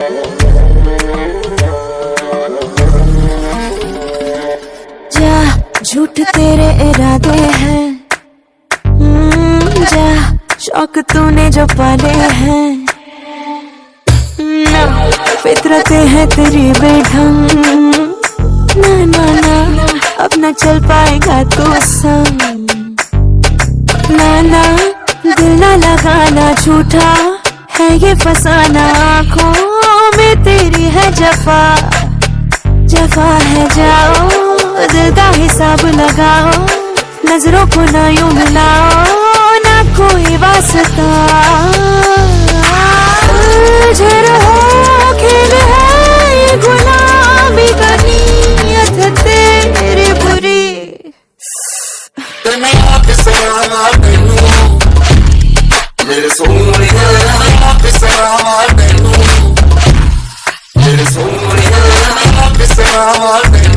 जा झूठ तेरे इरादे हैं, जा शौक तूने जो पाले हैं, ना फितरतें हैं तेरी बेढंग, ना ना ना अब न चल पाएगा तू संग, ना ना दिल ना लगाना झूठा है ये फसाना, आँखों में तेरी है जफा, जफा है जाओ दिल का हिसाब लगाओ, नजरों को ना यूं मिलाओ ना कोई वास्ता, उलझे रहो खेल है ये गुलामी का, नीयत तेरी बुरी। मेरे सोनिया पे सलाम तेनू, मेरे सोनिया पे सलाम तेनू।